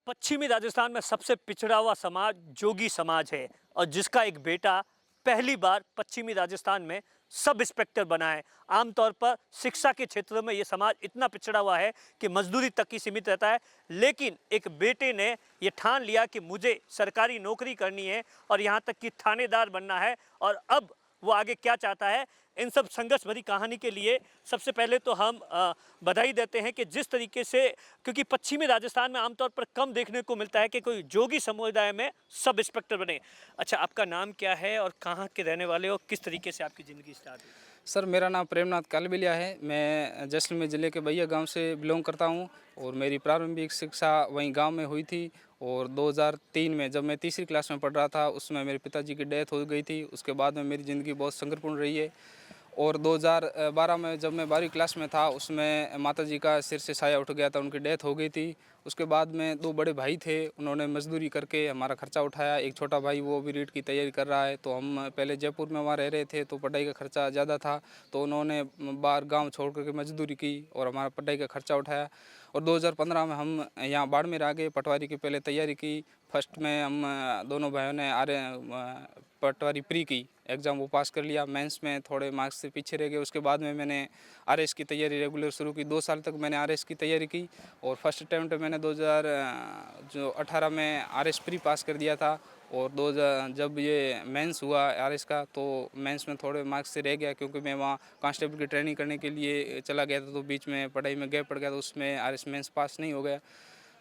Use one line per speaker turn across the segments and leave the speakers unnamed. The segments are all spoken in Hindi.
पश्चिमी राजस्थान में सबसे पिछड़ा हुआ समाज जोगी समाज है और जिसका एक बेटा पहली बार पश्चिमी राजस्थान में सब इंस्पेक्टर बना है। आमतौर पर शिक्षा के क्षेत्र में ये समाज इतना पिछड़ा हुआ है कि मजदूरी तक ही सीमित रहता है, लेकिन एक बेटे ने ये ठान लिया कि मुझे सरकारी नौकरी करनी है और यहाँ तक कि थानेदार बनना है। और अब वो आगे क्या चाहता है, इन सब संघर्ष भरी कहानी के लिए सबसे पहले तो हम बधाई देते हैं कि जिस तरीके से, क्योंकि पश्चिमी राजस्थान में आमतौर पर कम देखने को मिलता है कि कोई जोगी समुदाय में सब इंस्पेक्टर बने। अच्छा, आपका नाम क्या है और कहाँ के रहने वाले हो, किस तरीके से आपकी ज़िंदगी स्टार्ट हुई?
सर, मेरा नाम प्रेमनाथ कालबिलिया है। मैं जैसलमेर ज़िले के बैया गांव से बिलोंग करता हूं और मेरी प्रारंभिक शिक्षा वहीं गांव में हुई थी। और 2003 में जब मैं तीसरी क्लास में पढ़ रहा था, उसमें मेरे पिताजी की डेथ हो गई थी। उसके बाद में मेरी ज़िंदगी बहुत संघर्षपूर्ण रही है। और 2012 में जब मैं 12वीं क्लास में था, उसमें माताजी का सिर से साया उठ गया था, उनकी डेथ हो गई थी। उसके बाद में 2 बड़े भाई थे, उन्होंने मजदूरी करके हमारा खर्चा उठाया। एक छोटा भाई वो भी रीट की तैयारी कर रहा है। तो हम पहले जयपुर में वहाँ रह रहे थे, तो पढ़ाई का खर्चा ज़्यादा था, तो उन्होंने बाहर गांव छोड़ करके मजदूरी की और हमारा पढ़ाई का खर्चा उठाया। और 2015 में हम यहाँ बाड़मेर आ गए, पटवारी की पहले तैयारी की। फर्स्ट में हम दोनों भाइयों ने पटवारी प्री की एग्ज़ाम वो पास कर लिया। मेंस में थोड़े मार्क्स से पीछे रह गए। उसके बाद में मैंने आरएस की तैयारी रेगुलर शुरू की। 2 साल तक मैंने आरएस की तैयारी की और फर्स्ट अटैम्प्ट मैंने 2018 में आरएस प्री पास कर दिया था। और 2000 जब ये मेंस हुआ आरएस का, तो मेंस में थोड़े मार्क्स से रह गया, क्योंकि मैं वहाँ कांस्टेबल की ट्रेनिंग करने के लिए चला गया था, तो बीच में पढ़ाई में गैप पड़ गया, तो उसमें आरएस मेंस पास नहीं हो गया।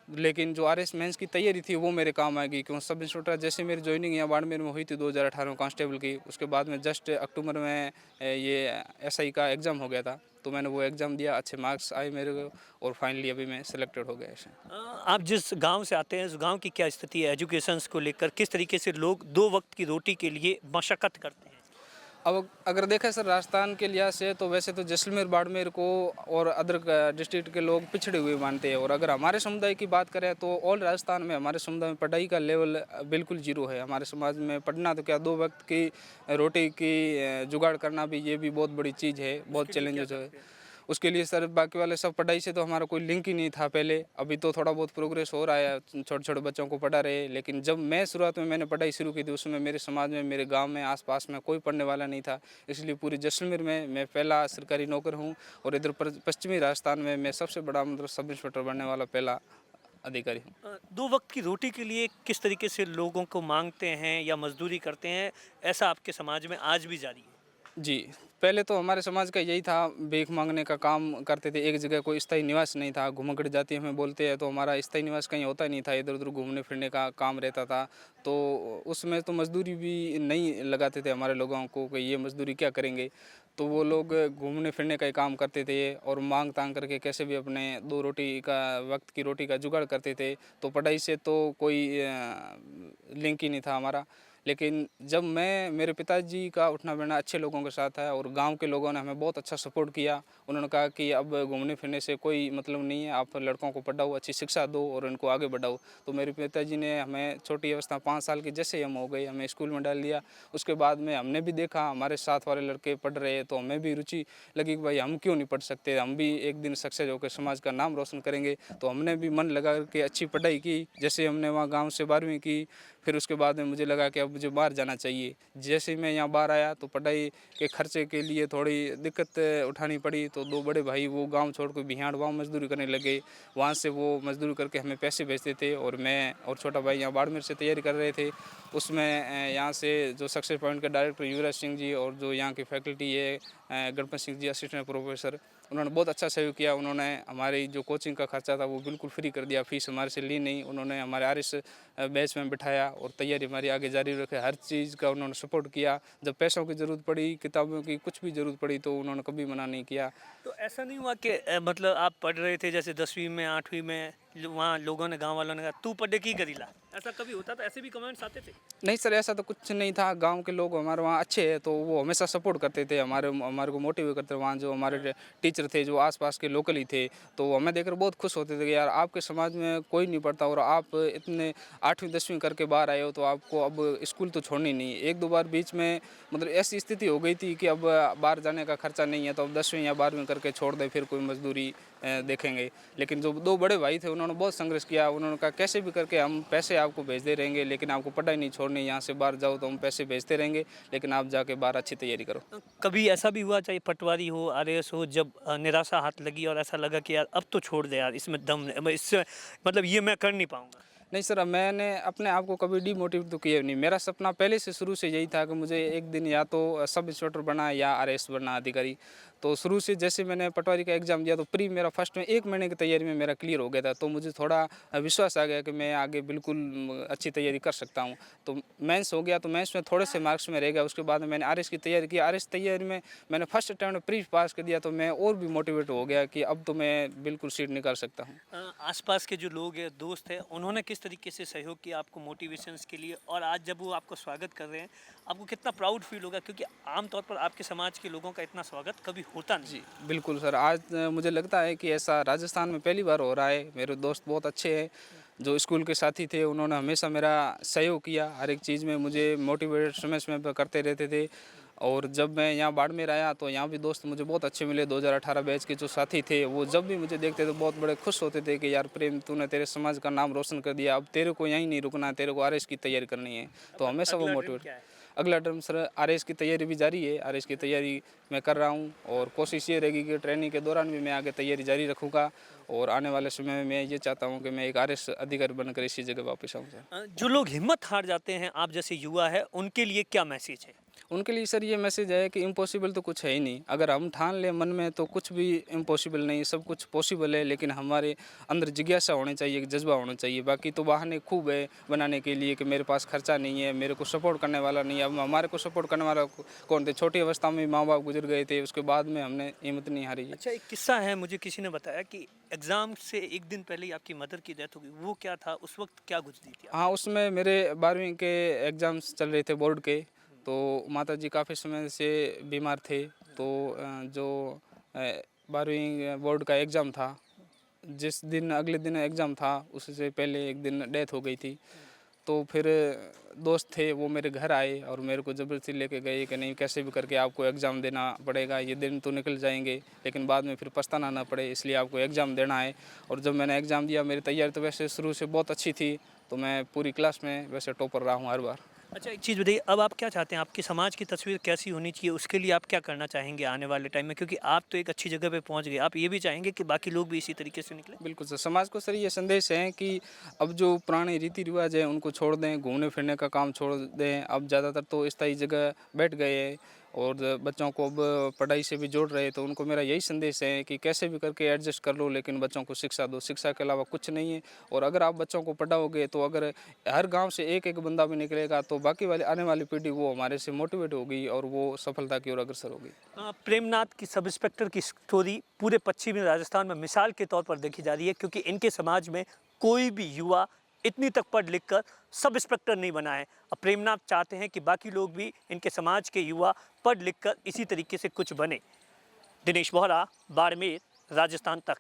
लेकिन जो आरएस मेंस की तैयारी थी वो मेरे काम आएगी, क्योंकि सब इंस्पेक्टर जैसे मेरी ज्वाइनिंग यहाँ बाड़मेर में हुई थी 2018 में कांस्टेबल की। उसके बाद में जस्ट अक्टूबर में ये एसआई का एग्ज़ाम हो गया था, तो मैंने वो एग्ज़ाम दिया, अच्छे मार्क्स आए मेरे को और फाइनली अभी मैं सिलेक्टेड हो गया ऐसे।
आप जिस गांव से आते हैं, उस गांव की क्या स्थिति है एजुकेशन को लेकर? किस तरीके से लोग 2 वक्त की रोटी के लिए मशक्कत करते हैं?
अब अगर देखें सर, राजस्थान के लिहाज से तो वैसे तो जैसलमेर बाड़मेर को और अदर डिस्ट्रिक्ट के लोग पिछड़े हुए मानते हैं। और अगर हमारे समुदाय की बात करें तो ऑल राजस्थान में हमारे समुदाय में पढ़ाई का लेवल बिल्कुल जीरो है। हमारे समाज में पढ़ना तो क्या, 2 वक्त की रोटी की जुगाड़ करना भी, ये भी बहुत बड़ी चीज़ है, बहुत चैलेंजेस है उसके लिए सर। बाकी वाले सब पढ़ाई से तो हमारा कोई लिंक ही नहीं था पहले। अभी तो थोड़ा बहुत प्रोग्रेस हो रहा है, छोटे छोटे बच्चों को पढ़ा रहे। लेकिन जब मैं शुरुआत में मैंने पढ़ाई शुरू की थी, उसमें मेरे समाज में, मेरे गांव में, आसपास में कोई पढ़ने वाला नहीं था। इसलिए पूरी जैसलमेर में मैं पहला सरकारी नौकर हूँ और इधर पश्चिमी राजस्थान में मैं सबसे बड़ा मतलब सब इंस्पेक्टर बनने वाला पहला अधिकारी हूँ।
2 वक्त की रोटी के लिए किस तरीके से लोगों को मांगते हैं या मजदूरी करते हैं, ऐसा आपके समाज में आज भी जारी है?
जी, पहले तो हमारे समाज का यही था, भीख मांगने का काम करते थे। एक जगह कोई स्थायी निवास नहीं था। घुमक्कड़ जाति हमें बोलते हैं, तो हमारा स्थायी निवास कहीं होता नहीं था, इधर उधर घूमने फिरने का काम रहता था। तो उसमें तो मजदूरी भी नहीं लगाते थे हमारे लोगों को कि ये मजदूरी क्या करेंगे। तो वो लोग घूमने फिरने का ही काम करते थे और मांग तांग करके कैसे भी अपने 2 रोटी का, वक्त की रोटी का जुगाड़ करते थे। तो पढ़ाई से तो कोई लिंक ही नहीं था हमारा। लेकिन जब मेरे पिताजी का उठना बैठना अच्छे लोगों के साथ है और गांव के लोगों ने हमें बहुत अच्छा सपोर्ट किया। उन्होंने कहा कि अब घूमने फिरने से कोई मतलब नहीं है, आप लड़कों को पढ़ाओ, अच्छी शिक्षा दो और उनको आगे बढ़ाओ। तो मेरे पिताजी ने हमें छोटी अवस्था 5 साल की जैसे ही हम हो गए, हमें स्कूल में डाल दिया। उसके बाद में हमने भी देखा हमारे साथ वाले लड़के पढ़ रहे हैं, तो हमें भी रुचि लगी कि भाई हम क्यों नहीं पढ़ सकते, हम भी एक दिन सक्सेस होकर समाज का नाम रोशन करेंगे। तो हमने भी मन लगा के अच्छी पढ़ाई की। जैसे हमने वहाँ गाँव से 12वीं की, फिर उसके बाद में मुझे लगा कि अब मुझे बाहर जाना चाहिए। जैसे ही मैं यहाँ बाहर आया तो पढ़ाई के खर्चे के लिए थोड़ी दिक्कत उठानी पड़ी। तो 2 बड़े भाई वो गांव छोड़ कर बिहाड़ वहाँ मजदूरी करने लगे। वहाँ से वो मजदूरी करके हमें पैसे भेजते थे और मैं और छोटा भाई यहाँ बाड़मेर से तैयारी कर रहे थे। उसमें यहाँ से जो सक्सेस पॉइंट के डायरेक्टर युवराज सिंह जी और जो यहाँ की फैकल्टी है गणपत सिंह जी असिस्टेंट प्रोफेसर, उन्होंने बहुत अच्छा सहयोग किया। उन्होंने हमारी जो कोचिंग का खर्चा था वो बिल्कुल फ्री कर दिया, फीस हमारे से ली नहीं। उन्होंने हमारे आरएस बैच में बिठाया और तैयारी हमारी आगे जारी रखे। हर चीज़ का उन्होंने सपोर्ट किया। जब पैसों की ज़रूरत पड़ी, किताबों की कुछ भी ज़रूरत पड़ी, तो उन्होंने कभी मना नहीं किया।
तो ऐसा नहीं हुआ कि मतलब आप पढ़ रहे थे जैसे 10वीं में 8वीं में, वहाँ लोगों ने, गांव वालों ने कहा तू पढ़े की करीला, ऐसा कभी होता था? ऐसे भी कमेंट्स आते थे?
नहीं सर, ऐसा तो कुछ नहीं था। गांव के लोग हमारे वहाँ अच्छे हैं, तो वो हमेशा सपोर्ट करते थे, हमारे को मोटिवेट करते थे। वहाँ जो हमारे टीचर थे जो आसपास के लोकल ही थे, तो हमें देखकर बहुत खुश होते थे कि यार आपके समाज में कोई नहीं पढ़ता और आप इतने 8वीं 10वीं करके बाहर आए हो, तो आपको अब स्कूल तो छोड़नी नहीं। 1-2 बार बीच में मतलब ऐसी स्थिति हो गई थी कि अब बाहर जाने का खर्चा नहीं है, तो अब 10वीं या 12वीं करके छोड़ दे, फिर कोई मजदूरी देखेंगे। लेकिन जो दो बड़े भाई थे उन्होंने बहुत संघर्ष किया, उन्होंने कहा कैसे भी करके हम पैसे आपको भेजते रहेंगे, लेकिन आपको पढ़ाई नहीं छोड़नी, यहाँ से बाहर जाओ तो हम पैसे भेजते रहेंगे, लेकिन आप जाके बाहर अच्छी तैयारी करो।
कभी ऐसा भी हुआ, चाहे पटवारी हो, आरएएस हो, जब निराशा हाथ लगी और ऐसा लगा कि यार अब तो छोड़ दे यार, इसमें दम नहीं, इससे मतलब ये मैं कर नहीं पाऊंगा?
नहीं सर, मैंने अपने आप को कभी डिमोटिवेट तो किया नहीं। मेरा सपना पहले से शुरू से यही था कि मुझे एक दिन या तो सब इंस्पेक्टर बनना या आरएएस बनना, अधिकारी। तो शुरू से जैसे मैंने पटवारी का एग्ज़ाम दिया तो प्री मेरा फर्स्ट में 1 महीने की तैयारी में मेरा क्लियर हो गया था। तो मुझे थोड़ा विश्वास आ गया कि मैं आगे बिल्कुल अच्छी तैयारी कर सकता हूँ। तो मेंस हो गया, तो मेंस में थोड़े से मार्क्स में रह गया। उसके बाद मैंने आरएएस की तैयारी की। आरएएस तैयारी में मैंने फर्स्ट अटेम्प्ट में प्री पास कर दिया, तो मैं और भी मोटिवेट हो गया कि अब तो मैं बिल्कुल सीट निकाल सकता हूँ।
आसपास के जो लोग हैं, दोस्त हैं, उन्होंने किस तरीके से सहयोग किया आपको मोटिवेशंस के लिए? और आज जब वो आपको स्वागत कर रहे हैं, आपको कितना प्राउड फील होगा? क्योंकि आमतौर पर आपके समाज के लोगों का इतना स्वागत कभी होता नहीं।
जी, बिल्कुल सर। आज मुझे लगता है कि ऐसा राजस्थान में पहली बार हो रहा है। मेरे दोस्त बहुत अच्छे हैं, जो स्कूल के साथी थे, उन्होंने हमेशा मेरा सहयोग किया। हर एक चीज़ में मुझे मोटिवेट समय-समय पे करते रहते थे। और जब मैं यहाँ बाड़मेर आया तो यहाँ भी दोस्त मुझे बहुत अच्छे मिले। 2018 बैच के जो साथी थे, वो जब भी मुझे देखते तो बहुत बड़े खुश होते थे कि यार प्रेम, तूने तेरे समाज का नाम रोशन कर दिया, अब तेरे को यहीं नहीं रुकना है, तेरे को आरएएस की तैयारी करनी है। तो हमेशा वो
अगला ड्रीम
मोटिवेट।
क्या है?
अगला टर्म सर, आरएएस की तैयारी भी जारी है। आरएएस की तैयारी मैं कर रहा हूँ और कोशिश ये रहेगी कि ट्रेनिंग के दौरान भी मैं आगे तैयारी जारी रखूँगा। और आने वाले समय में मैं ये चाहता हूँ कि मैं एक आरएएस अधिकारी बनकर इसी जगह वापस आऊँ सर।
जो लोग हिम्मत हार जाते हैं, आप जैसे युवा है, उनके लिए क्या मैसेज है?
उनके लिए सर ये मैसेज है कि इम्पॉसिबल तो कुछ है ही नहीं। अगर हम ठान लें मन में तो कुछ भी इम्पॉसिबल नहीं, सब कुछ पॉसिबल है। लेकिन हमारे अंदर जिज्ञासा होनी चाहिए, एक जज्बा होना चाहिए। बाकी तो बहाने खूब है बनाने के लिए कि मेरे पास खर्चा नहीं है, मेरे को सपोर्ट करने वाला नहीं है। अब हमारे को सपोर्ट करने वाला कौन थे? छोटी अवस्था में माँ बाप गुजर गए थे, उसके बाद में हमने हिम्मत नहीं हारी है।
अच्छा, एक किस्सा है, मुझे किसी ने बताया कि एग्ज़ाम से एक दिन पहले ही आपकी मदर की डेथ हो गई। वो क्या था? उस वक़्त क्या गुज़री थी आप?
हाँ, उसमें मेरे 12वीं के एग्ज़ाम्स चल रहे थे बोर्ड के। तो माताजी काफ़ी समय से बीमार थे। तो जो 12वीं बोर्ड का एग्ज़ाम था, जिस दिन अगले दिन एग्ज़ाम था, उससे पहले एक दिन डेथ हो गई थी। तो फिर दोस्त थे, वो मेरे घर आए और मेरे को ज़बरदस्ती लेके गए कि नहीं, कैसे भी करके आपको एग्ज़ाम देना पड़ेगा, ये दिन तो निकल जाएंगे लेकिन बाद में फिर पछताना ना पड़े, इसलिए आपको एग्ज़ाम देना है। और जब मैंने एग्ज़ाम दिया, मेरी तैयारी तो वैसे शुरू से बहुत अच्छी थी, तो मैं पूरी क्लास में वैसे टॉपर रहा हूँ हर बार।
अच्छा, एक चीज़ बताइए, अब आप क्या चाहते हैं? आपके समाज की तस्वीर कैसी होनी चाहिए? उसके लिए आप क्या करना चाहेंगे आने वाले टाइम में? क्योंकि आप तो एक अच्छी जगह पे पहुंच गए, आप ये भी चाहेंगे कि बाकी लोग भी इसी तरीके से निकलें?
बिल्कुल सर, समाज को सर ये संदेश है कि अब जो पुराने रीति रिवाज हैं उनको छोड़ दें, घूमने फिरने का काम छोड़ दें। अब ज़्यादातर तो स्थायी जगह बैठ गए हैं और बच्चों को अब पढ़ाई से भी जोड़ रहे हैं। तो उनको मेरा यही संदेश है कि कैसे भी करके एडजस्ट कर लो, लेकिन बच्चों को शिक्षा दो। शिक्षा के अलावा कुछ नहीं है। और अगर आप बच्चों को पढ़ाओगे तो अगर हर गांव से एक एक बंदा भी निकलेगा तो बाकी वाली आने वाली पीढ़ी वो हमारे से मोटिवेट होगी और वो सफलता की ओर अग्रसर होगी।
प्रेमनाथ की सब इंस्पेक्टर की स्टोरी पूरे पश्चिमी राजस्थान में मिसाल के तौर पर देखी जा रही है, क्योंकि इनके समाज में कोई भी युवा इतनी तक पढ़ लिख कर सब इंस्पेक्टर नहीं बना है। अब प्रेमनाथ चाहते हैं कि बाकी लोग भी, इनके समाज के युवा, पढ़ लिख कर इसी तरीके से कुछ बने। दिनेश बोहरा, बाड़मेर, राजस्थान तक।